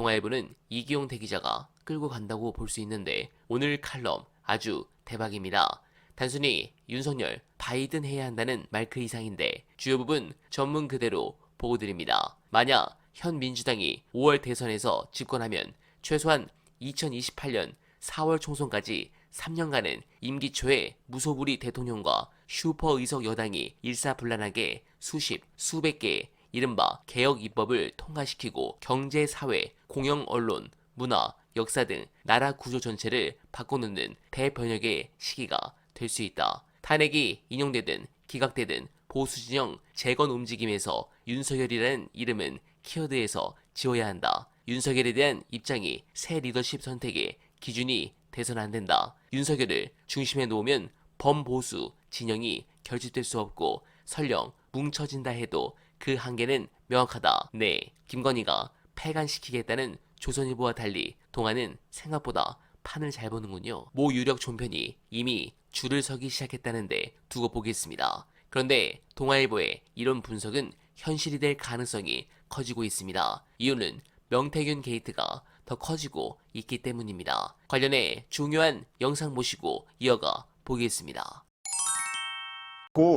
동아일보는 이기용 대기자가 끌고 간다고 볼 수 있는데 오늘 칼럼 아주 대박입니다. 단순히 윤석열, 바이든 해야 한다는 말크 이상인데 주요 부분 전문 그대로 보고드립니다. 만약 현 민주당이 5월 대선에서 집권하면 최소한 2028년 4월 총선까지 3년간은 임기 초에 무소불위 대통령과 슈퍼 의석 여당이 일사불란하게 수십, 수백 개의 이른바 개혁 입법을 통과시키고 경제, 사회, 공영, 언론, 문화, 역사 등 나라 구조 전체를 바꿔놓는 대변혁의 시기가 될 수 있다. 탄핵이 인용되든 기각되든 보수 진영 재건 움직임에서 윤석열이라는 이름은 키워드에서 지워야 한다. 윤석열에 대한 입장이 새 리더십 선택의 기준이 돼서는 안 된다. 윤석열을 중심에 놓으면 범보수 진영이 결집될 수 없고 설령 뭉쳐진다 해도 그 한계는 명확하다. 네, 김건희가 폐간시키겠다는 조선일보와 달리 동아는 생각보다 판을 잘 보는군요. 모 유력 종편이 이미 줄을 서기 시작했다는데 두고 보겠습니다. 그런데 동아일보의 이런 분석은 현실이 될 가능성이 커지고 있습니다. 이유는 명태균 게이트가 더 커지고 있기 때문입니다. 관련해 중요한 영상 모시고 이어가 보겠습니다.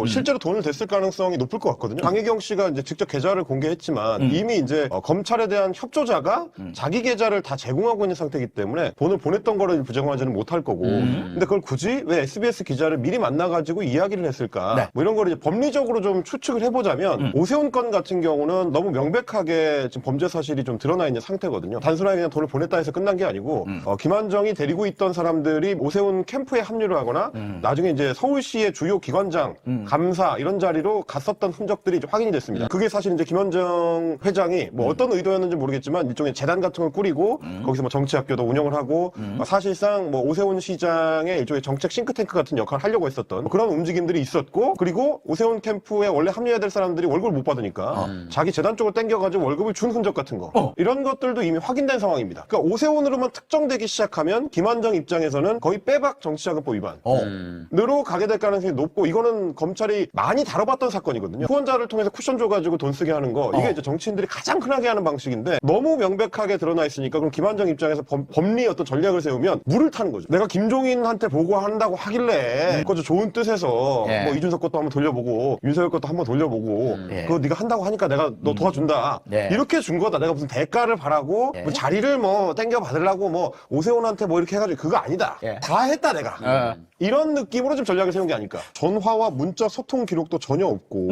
실제로 돈을 댔을 가능성이 높을 것 같거든요. 강혜경 씨가 이제 직접 계좌를 공개했지만 이미 이제 검찰에 대한 협조자가 자기 계좌를 다 제공하고 있는 상태이기 때문에 돈을 보냈던 거를 부정하지는 못할 거고. 근데 그걸 굳이 왜 SBS 기자를 미리 만나가지고 이야기를 했을까? 네. 뭐 이런 거를 이제 법리적으로 좀 추측을 해보자면 오세훈 건 같은 경우는 너무 명백하게 지금 범죄 사실이 좀 드러나 있는 상태거든요. 단순하게 그냥 돈을 보냈다 해서 끝난 게 아니고 김한정이 데리고 있던 사람들이 오세훈 캠프에 합류를 하거나 나중에 이제 서울시의 주요 기관장 감사 이런 자리로 갔었던 흔적들이 이제 확인이 됐습니다. 그게 사실 이제 김원정 회장이 뭐 어떤 의도였는지 모르겠지만 일종의 재단 같은 걸 꾸리고 거기서 뭐 정치학교도 운영을 하고 사실상 뭐 오세훈 시장의 일종의 정책 싱크탱크 같은 역할을 하려고 했었던 그런 움직임들이 있었고 그리고 오세훈 캠프에 원래 합류해야 될 사람들이 월급을 못 받으니까 자기 재단 쪽으로 땡겨가지고 월급을 준 흔적 같은 거 이런 것들도 이미 확인된 상황입니다. 그러니까 오세훈으로만 특정되기 시작하면 김한정 입장에서는 거의 빼박 정치자금법 위반으로 가게 될 가능성이 높고 이거는 검찰이 많이 다뤄봤던 사건이거든요. 후원자를 통해서 쿠션 줘가지고 돈 쓰게 하는 거 이게 이제 정치인들이 가장 흔하게 하는 방식인데 너무 명백하게 드러나 있으니까 그럼 김한정 입장에서 법리의 어떤 전략을 세우면 물을 타는 거죠. 내가 김종인한테 보고한다고 하길래 그거 좋은 뜻에서 뭐 이준석 것도 한번 돌려보고 윤석열 것도 한번 돌려보고 그거 네가 한다고 하니까 내가 너 도와준다 이렇게 준 거다. 내가 무슨 대가를 바라고 뭐 자리를 뭐 땡겨 받으려고 뭐 오세훈한테 뭐 이렇게 해가지고 그거 아니다. 다 했다 내가. 이런 느낌으로 좀 전략을 세운 게 아닐까. 전화와 문자 소통 기록도 전혀 없고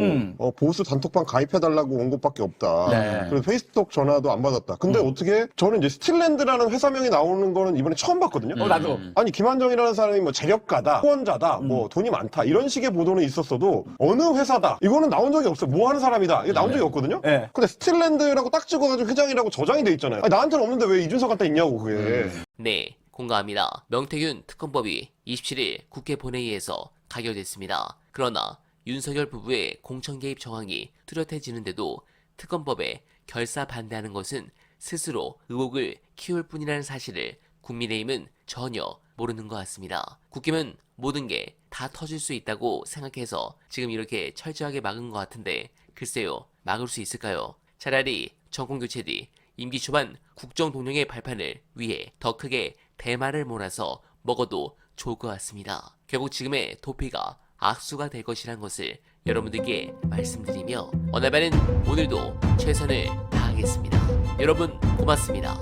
보수 단톡방 가입해달라고 온 것밖에 없다. 그리고 페이스북 전화도 안 받았다. 근데 어떻게 저는 이제 스틸랜드라는 회사명이 나오는 거는 이번에 처음 봤거든요. 나도. 아니 김한정이라는 사람이 뭐 재력가다, 후원자다, 뭐 돈이 많다 이런 식의 보도는 있었어도 어느 회사다 이거는 나온 적이 없어요. 뭐 하는 사람이다 이게 나온 적이 없거든요. 근데 스틸랜드라고 딱 찍어가지고 회장이라고 저장이 돼 있잖아요. 아니, 나한테는 없는데 왜 이준석한테 있냐고 그게. 네, 공감합니다. 명태균 특검법이 27일 국회 본회의에서 가결됐습니다. 그러나 윤석열 부부의 공천 개입 정황이 뚜렷해지는데도 특검법에 결사 반대하는 것은 스스로 의혹을 키울 뿐이라는 사실을 국민의힘은 전혀 모르는 것 같습니다. 국힘은 모든 게 다 터질 수 있다고 생각해서 지금 이렇게 철저하게 막은 것 같은데 글쎄요, 막을 수 있을까요? 차라리 정권교체 뒤 임기 초반 국정 동력의 발판을 위해 더 크게 대마를 몰아서 먹어도 좋을 것 같습니다. 결국 지금의 도피가 악수가 될 것이란 것을 여러분들께 말씀드리며 어나바는 오늘도 최선을 다하겠습니다. 여러분 고맙습니다.